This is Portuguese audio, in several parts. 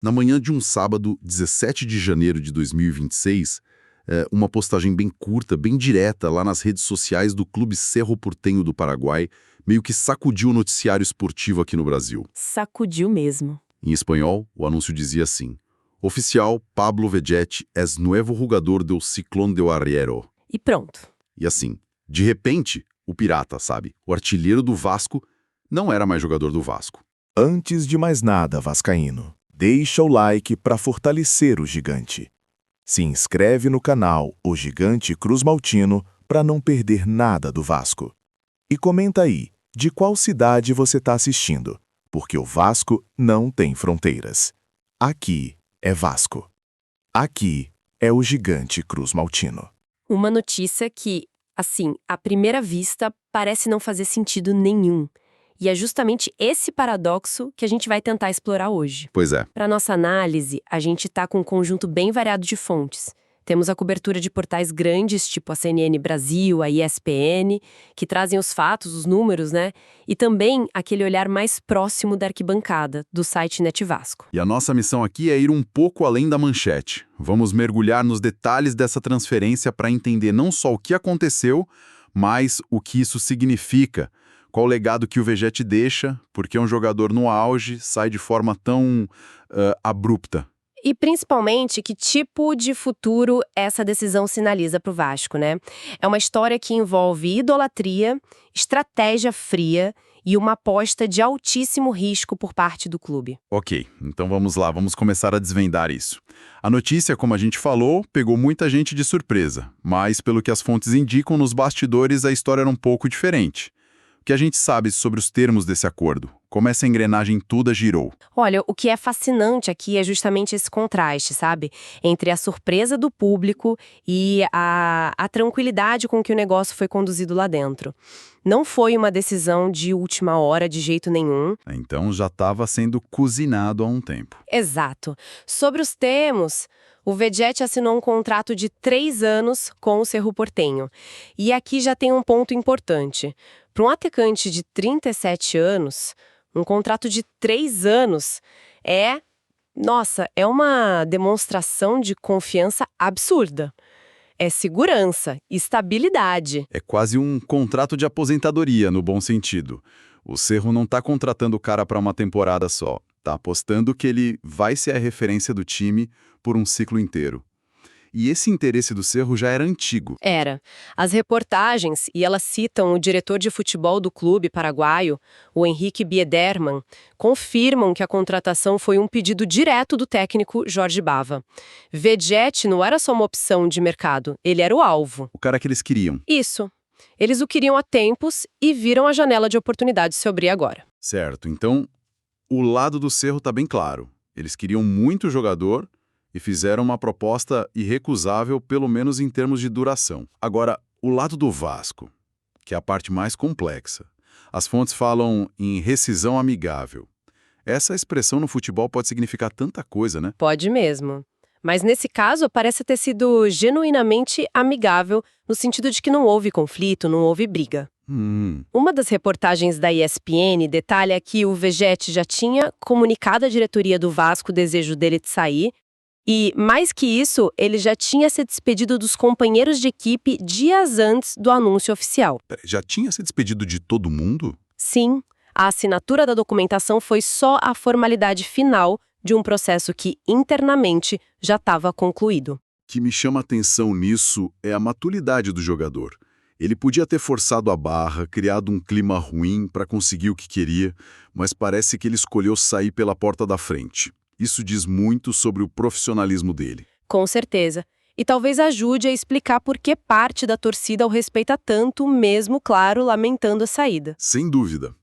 Na manhã de um sábado, 17 de janeiro de 2026, uma postagem bem curta, bem direta, lá nas redes sociais do Clube Cerro Porteño do Paraguai, meio que sacudiu o noticiário esportivo aqui no Brasil. Sacudiu mesmo. Em espanhol, o anúncio dizia assim: Oficial Pablo Vegetti es nuevo jugador do Ciclón de Arriero. E pronto. E assim, de repente, o pirata, sabe, o artilheiro do Vasco, não era mais jogador do Vasco. Antes de mais nada, vascaíno, deixa o like para fortalecer o gigante. Se inscreve no canal O Gigante Cruz Maltino para não perder nada do Vasco. E comenta aí de qual cidade você está assistindo, porque o Vasco não tem fronteiras. Aqui é Vasco. Aqui é o Gigante Cruz Maltino. Uma notícia que, assim, à primeira vista, parece não fazer sentido nenhum. E é justamente esse paradoxo que a gente vai tentar explorar hoje. Pois é. Para nossa análise, a gente está com um conjunto bem variado de fontes. Temos a cobertura de portais grandes, tipo a CNN Brasil, a ESPN, que trazem os fatos, os números, né? E também aquele olhar mais próximo da arquibancada, do site Net Vasco. E a nossa missão aqui é ir um pouco além da manchete. Vamos mergulhar nos detalhes dessa transferência para entender não só o que aconteceu, mas o que isso significa. Qual o legado que o Vegetti deixa, porque um jogador no auge sai de forma tão abrupta. E principalmente, que tipo de futuro essa decisão sinaliza para o Vasco, né? É uma história que envolve idolatria, estratégia fria e uma aposta de altíssimo risco por parte do clube. Ok, então vamos lá, vamos começar a desvendar isso. A notícia, como a gente falou, pegou muita gente de surpresa, mas pelo que as fontes indicam, nos bastidores a história era um pouco diferente. O que a gente sabe sobre os termos desse acordo? Como essa engrenagem toda girou? Olha, o que é fascinante aqui é justamente esse contraste, sabe? Entre a surpresa do público e a tranquilidade com que o negócio foi conduzido lá dentro. Não foi uma decisão de última hora de jeito nenhum. Então já estava sendo cozinado há um tempo. Exato. Sobre os termos, o Vegetti assinou um contrato de 3 anos com o Cerro Porteño. E aqui já tem um ponto importante. Para um atacante de 37 anos, um contrato de 3 anos é uma demonstração de confiança absurda. É segurança, estabilidade. É quase um contrato de aposentadoria, no bom sentido. O Cerro não está contratando o cara para uma temporada só. Está apostando que ele vai ser a referência do time por um ciclo inteiro. E esse interesse do Cerro já era antigo. Era. As reportagens, e elas citam o diretor de futebol do clube paraguaio, o Henrique Biederman, confirmam que a contratação foi um pedido direto do técnico Jorge Bava. Vegetti não era só uma opção de mercado, ele era o alvo. O cara que eles queriam. Isso. Eles o queriam há tempos e viram a janela de oportunidade se abrir agora. Certo, então o lado do Cerro está bem claro. Eles queriam muito jogador e fizeram uma proposta irrecusável, pelo menos em termos de duração. Agora, o lado do Vasco, que é a parte mais complexa. As fontes falam em rescisão amigável. Essa expressão no futebol pode significar tanta coisa, né? Pode mesmo. Mas nesse caso, parece ter sido genuinamente amigável, no sentido de que não houve conflito, não houve briga. Uma das reportagens da ESPN detalha que o Vegetti já tinha comunicado à diretoria do Vasco o desejo dele de sair. E, mais que isso, ele já tinha se despedido dos companheiros de equipe dias antes do anúncio oficial. Já tinha se despedido de todo mundo? Sim, a assinatura da documentação foi só a formalidade final de um processo que, internamente, já estava concluído. O que me chama a atenção nisso é a maturidade do jogador. Ele podia ter forçado a barra, criado um clima ruim para conseguir o que queria, mas parece que ele escolheu sair pela porta da frente. Isso diz muito sobre o profissionalismo dele. Com certeza. E talvez ajude a explicar por que parte da torcida o respeita tanto, mesmo, claro, lamentando a saída. Sem dúvida.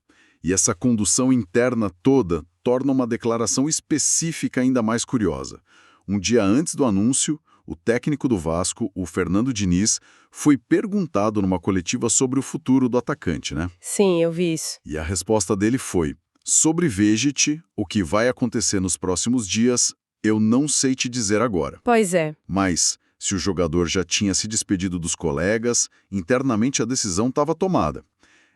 E essa condução interna toda torna uma declaração específica ainda mais curiosa. Um dia antes do anúncio, o técnico do Vasco, o Fernando Diniz, foi perguntado numa coletiva sobre o futuro do atacante, né? Sim, eu vi isso. E a resposta dele foi: sobre Vegetti, o que vai acontecer nos próximos dias, eu não sei te dizer agora. Pois é. Mas, se o jogador já tinha se despedido dos colegas, internamente a decisão estava tomada.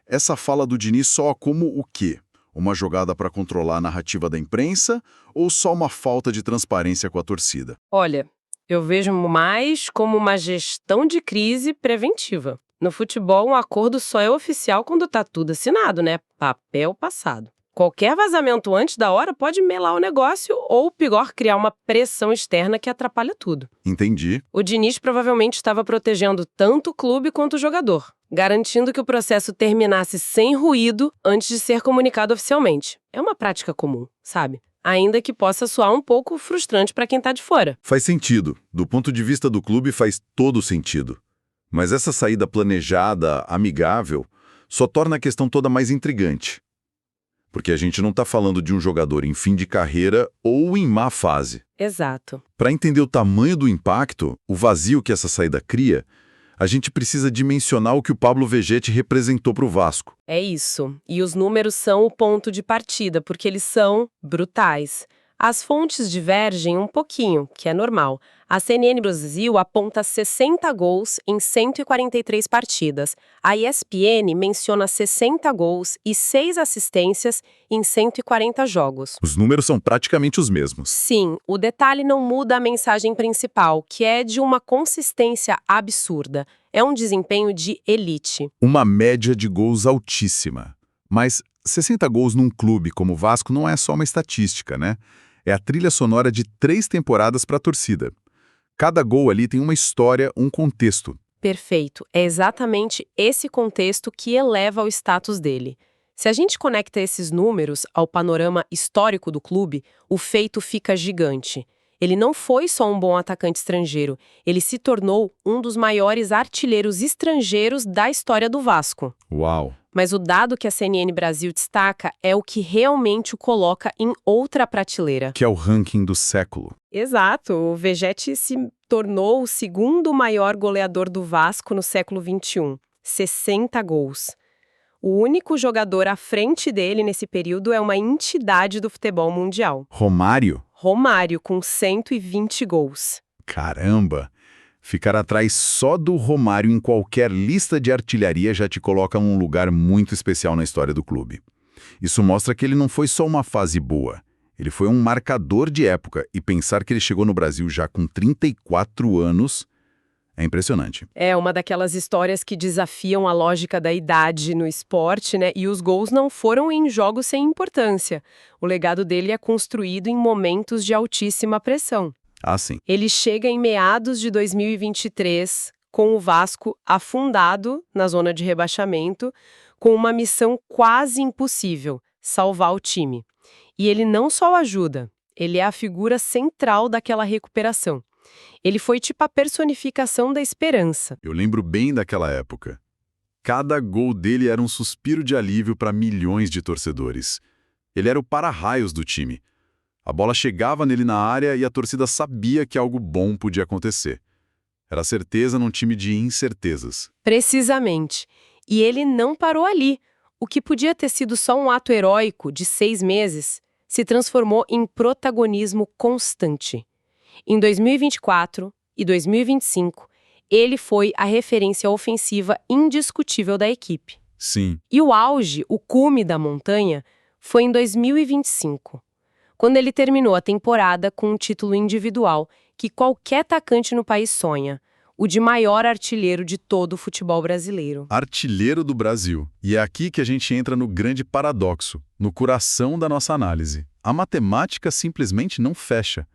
Essa fala do Diniz soa como o quê? Uma jogada para controlar a narrativa da imprensa ou só uma falta de transparência com a torcida? Olha, eu vejo mais como uma gestão de crise preventiva. No futebol, um acordo só é oficial quando tá tudo assinado, né? Papel passado. Qualquer vazamento antes da hora pode melar o negócio ou, pior, criar uma pressão externa que atrapalha tudo. Entendi. O Diniz provavelmente estava protegendo tanto o clube quanto o jogador, garantindo que o processo terminasse sem ruído antes de ser comunicado oficialmente. É uma prática comum, sabe? Ainda que possa soar um pouco frustrante para quem tá de fora. Faz sentido. Do ponto de vista do clube, faz todo sentido. Mas essa saída planejada, amigável, só torna a questão toda mais intrigante. Porque a gente não está falando de um jogador em fim de carreira ou em má fase. Exato. Para entender o tamanho do impacto, o vazio que essa saída cria, a gente precisa dimensionar o que o Pablo Vegetti representou para o Vasco. É isso. E os números são o ponto de partida, porque eles são brutais. As fontes divergem um pouquinho, que é normal. A CNN Brasil aponta 60 gols em 143 partidas. A ESPN menciona 60 gols e 6 assistências em 140 jogos. Os números são praticamente os mesmos. Sim, o detalhe não muda a mensagem principal, que é de uma consistência absurda. É um desempenho de elite. Uma média de gols altíssima. Mas 60 gols num clube como o Vasco não é só uma estatística, né? É a trilha sonora de 3 temporadas para a torcida. Cada gol ali tem uma história, um contexto. Perfeito. É exatamente esse contexto que eleva o status dele. Se a gente conecta esses números ao panorama histórico do clube, o feito fica gigante. Ele não foi só um bom atacante estrangeiro, ele se tornou um dos maiores artilheiros estrangeiros da história do Vasco. Uau! Mas o dado que a CNN Brasil destaca é o que realmente o coloca em outra prateleira. Que é o ranking do século. Exato, o Vegetti se tornou o segundo maior goleador do Vasco no século XXI, 60 gols. O único jogador à frente dele nesse período é uma entidade do futebol mundial. Romário? Romário, com 120 gols. Caramba! Ficar atrás só do Romário em qualquer lista de artilharia já te coloca num lugar muito especial na história do clube. Isso mostra que ele não foi só uma fase boa. Ele foi um marcador de época e pensar que ele chegou no Brasil já com 34 anos é impressionante. É uma daquelas histórias que desafiam a lógica da idade no esporte, né? E os gols não foram em jogos sem importância. O legado dele é construído em momentos de altíssima pressão. Ah, sim. Ele chega em meados de 2023, com o Vasco afundado na zona de rebaixamento, com uma missão quase impossível, salvar o time. E ele não só o ajuda, ele é a figura central daquela recuperação. Ele foi tipo a personificação da esperança. Eu lembro bem daquela época. Cada gol dele era um suspiro de alívio para milhões de torcedores. Ele era o para-raios do time. A bola chegava nele na área e a torcida sabia que algo bom podia acontecer. Era certeza num time de incertezas. Precisamente. E ele não parou ali. O que podia ter sido só um ato heróico de 6 meses se transformou em protagonismo constante. Em 2024 e 2025, ele foi a referência ofensiva indiscutível da equipe. Sim. E o auge, o cume da montanha, foi em 2025. Quando ele terminou a temporada com um título individual que qualquer atacante no país sonha, o de maior artilheiro de todo o futebol brasileiro. Artilheiro do Brasil. E é aqui que a gente entra no grande paradoxo, no coração da nossa análise. A matemática simplesmente não fecha.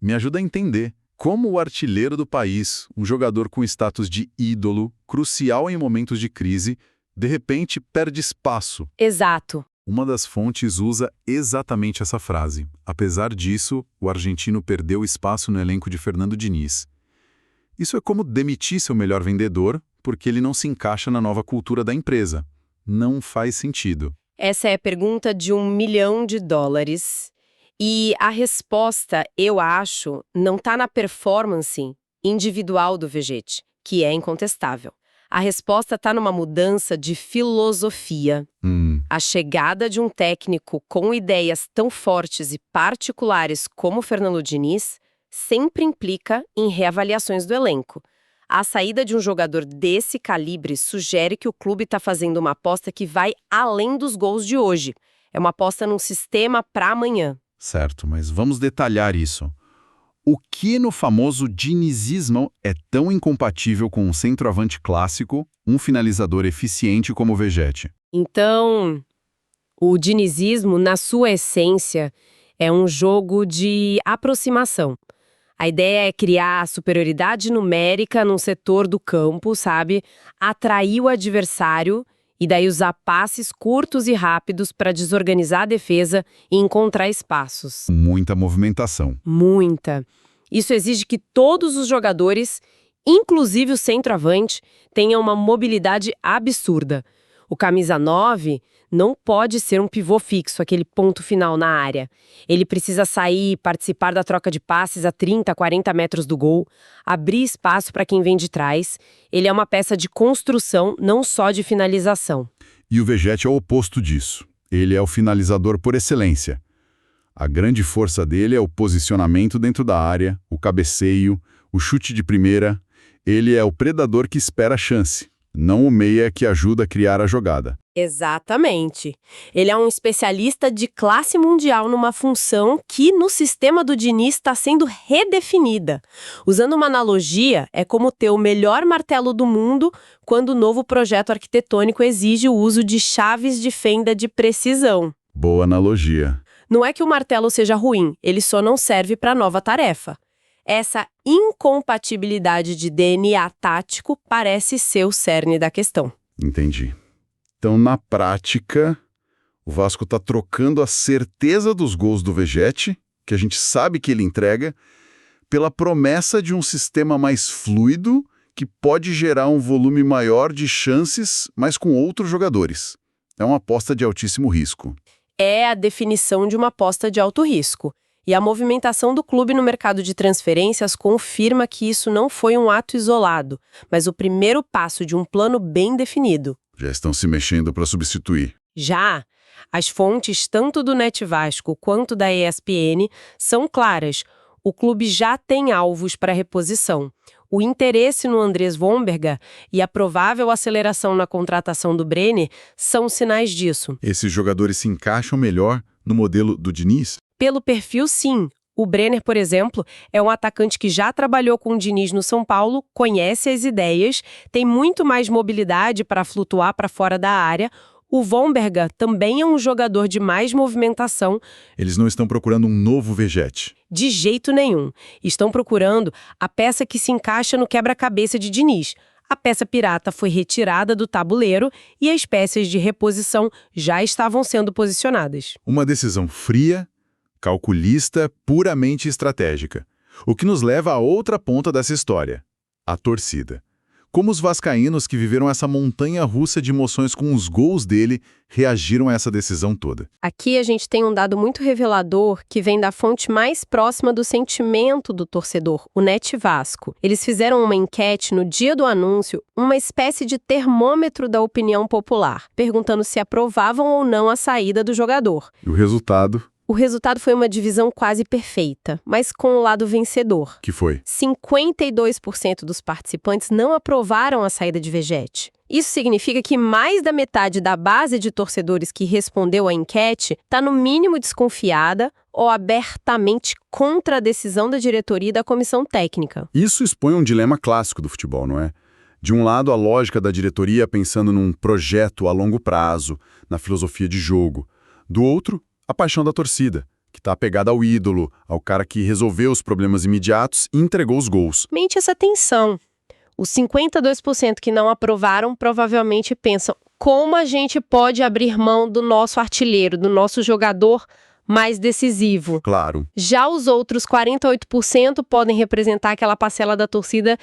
Me ajuda a entender como o artilheiro do país, um jogador com status de ídolo, crucial em momentos de crise, de repente perde espaço. Exato. Uma das fontes usa exatamente essa frase. Apesar disso, o argentino perdeu espaço no elenco de Fernando Diniz. Isso é como demitir seu melhor vendedor porque ele não se encaixa na nova cultura da empresa. Não faz sentido. Essa é a pergunta de $1 milhão. E a resposta, eu acho, não está na performance individual do Vegetti, que é incontestável. A resposta está numa mudança de filosofia. A chegada de um técnico com ideias tão fortes e particulares como Fernando Diniz sempre implica em reavaliações do elenco. A saída de um jogador desse calibre sugere que o clube está fazendo uma aposta que vai além dos gols de hoje. É uma aposta num sistema para amanhã. Certo, mas vamos detalhar isso. O que no famoso dinizismo é tão incompatível com um centroavante clássico, um finalizador eficiente como o Vegetti? Então, o dinizismo, na sua essência, é um jogo de aproximação. A ideia é criar superioridade numérica num setor do campo, sabe? Atrair o adversário e daí usar passes curtos e rápidos para desorganizar a defesa e encontrar espaços. Muita movimentação. Muita. Isso exige que todos os jogadores, inclusive o centroavante, tenham uma mobilidade absurda. O camisa 9 não pode ser um pivô fixo, aquele ponto final na área. Ele precisa sair, participar da troca de passes a 30, 40 metros do gol, abrir espaço para quem vem de trás. Ele é uma peça de construção, não só de finalização. E o Vegetti é o oposto disso. Ele é o finalizador por excelência. A grande força dele é o posicionamento dentro da área, o cabeceio, o chute de primeira. Ele é o predador que espera a chance, não o meia que ajuda a criar a jogada. Exatamente. Ele é um especialista de classe mundial numa função que, no sistema do Diniz, está sendo redefinida. Usando uma analogia, é como ter o melhor martelo do mundo quando o novo projeto arquitetônico exige o uso de chaves de fenda de precisão. Boa analogia. Não é que o martelo seja ruim, ele só não serve para a nova tarefa. Essa incompatibilidade de DNA tático parece ser o cerne da questão. Entendi. Então, na prática, o Vasco está trocando a certeza dos gols do Vegetti, que a gente sabe que ele entrega, pela promessa de um sistema mais fluido que pode gerar um volume maior de chances, mas com outros jogadores. É uma aposta de altíssimo risco. É a definição de uma aposta de alto risco. E a movimentação do clube no mercado de transferências confirma que isso não foi um ato isolado, mas o primeiro passo de um plano bem definido. Já estão se mexendo para substituir. Já, as fontes tanto do Net Vasco quanto da ESPN são claras. O clube já tem alvos para reposição. O interesse no Andrés Vomberga e a provável aceleração na contratação do Brenner são sinais disso. Esses jogadores se encaixam melhor no modelo do Diniz? Pelo perfil, sim. O Brenner, por exemplo, é um atacante que já trabalhou com o Diniz no São Paulo, conhece as ideias, tem muito mais mobilidade para flutuar para fora da área. O Vomberga também é um jogador de mais movimentação. Eles não estão procurando um novo Vegetti. De jeito nenhum. Estão procurando a peça que se encaixa no quebra-cabeça de Diniz. A peça pirata foi retirada do tabuleiro e as peças de reposição já estavam sendo posicionadas. Uma decisão fria, calculista, puramente estratégica. O que nos leva à outra ponta dessa história, a torcida. Como os vascaínos que viveram essa montanha-russa de emoções com os gols dele reagiram a essa decisão toda. Aqui a gente tem um dado muito revelador que vem da fonte mais próxima do sentimento do torcedor, o Net Vasco. Eles fizeram uma enquete no dia do anúncio, uma espécie de termômetro da opinião popular, perguntando se aprovavam ou não a saída do jogador. E o resultado? O resultado foi uma divisão quase perfeita, mas com o lado vencedor. Que foi? 52% dos participantes não aprovaram a saída de Vegetti. Isso significa que mais da metade da base de torcedores que respondeu à enquete está no mínimo desconfiada ou abertamente contra a decisão da diretoria e da comissão técnica. Isso expõe um dilema clássico do futebol, não é? De um lado, a lógica da diretoria pensando num projeto a longo prazo, na filosofia de jogo. Do outro, a paixão da torcida, que está apegada ao ídolo, ao cara que resolveu os problemas imediatos e entregou os gols. Mente essa tensão. Os 52% que não aprovaram provavelmente pensam como a gente pode abrir mão do nosso artilheiro, do nosso jogador mais decisivo. Claro. Já os outros 48% podem representar aquela parcela da torcida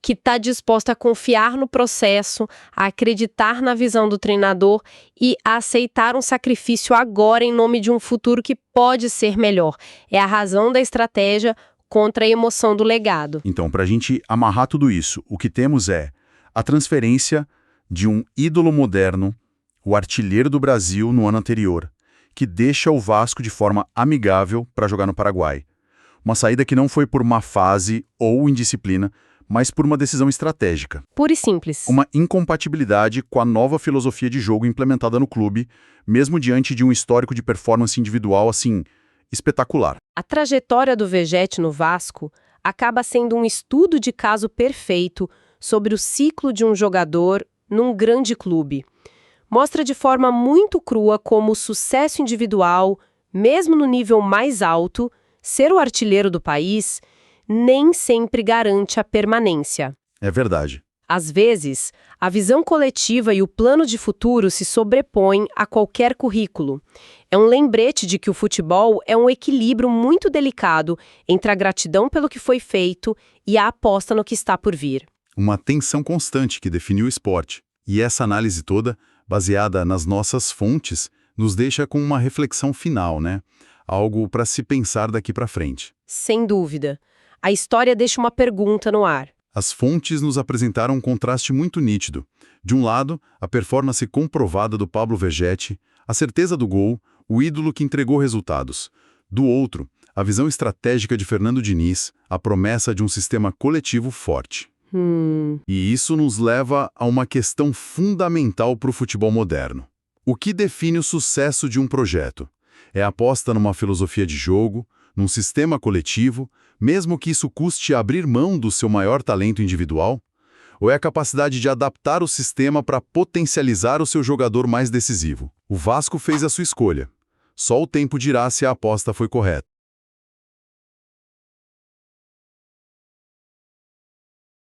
que está disposta a confiar no processo, a acreditar na visão do treinador e a aceitar um sacrifício agora em nome de um futuro que pode ser melhor. É a razão da estratégia contra a emoção do legado. Então, para a gente amarrar tudo isso, o que temos é a transferência de um ídolo moderno, o artilheiro do Brasil no ano anterior, que deixa o Vasco de forma amigável para jogar no Paraguai. Uma saída que não foi por má fase ou indisciplina, mas por uma decisão estratégica. Pura e simples. Uma incompatibilidade com a nova filosofia de jogo implementada no clube, mesmo diante de um histórico de performance individual, assim, espetacular. A trajetória do Vegetti no Vasco acaba sendo um estudo de caso perfeito sobre o ciclo de um jogador num grande clube. Mostra de forma muito crua como o sucesso individual, mesmo no nível mais alto, ser o artilheiro do país, nem sempre garante a permanência. É verdade. Às vezes, a visão coletiva e o plano de futuro se sobrepõem a qualquer currículo. É um lembrete de que o futebol é um equilíbrio muito delicado entre a gratidão pelo que foi feito e a aposta no que está por vir. Uma tensão constante que definiu o esporte. E essa análise toda, baseada nas nossas fontes, nos deixa com uma reflexão final, né? Algo para se pensar daqui para frente. Sem dúvida. A história deixa uma pergunta no ar. As fontes nos apresentaram um contraste muito nítido. De um lado, a performance comprovada do Pablo Vegetti, a certeza do gol, o ídolo que entregou resultados. Do outro, a visão estratégica de Fernando Diniz, a promessa de um sistema coletivo forte. E isso nos leva a uma questão fundamental para o futebol moderno. O que define o sucesso de um projeto? É a aposta numa filosofia de jogo, num sistema coletivo, mesmo que isso custe abrir mão do seu maior talento individual? Ou é a capacidade de adaptar o sistema para potencializar o seu jogador mais decisivo? O Vasco fez a sua escolha. Só o tempo dirá se a aposta foi correta.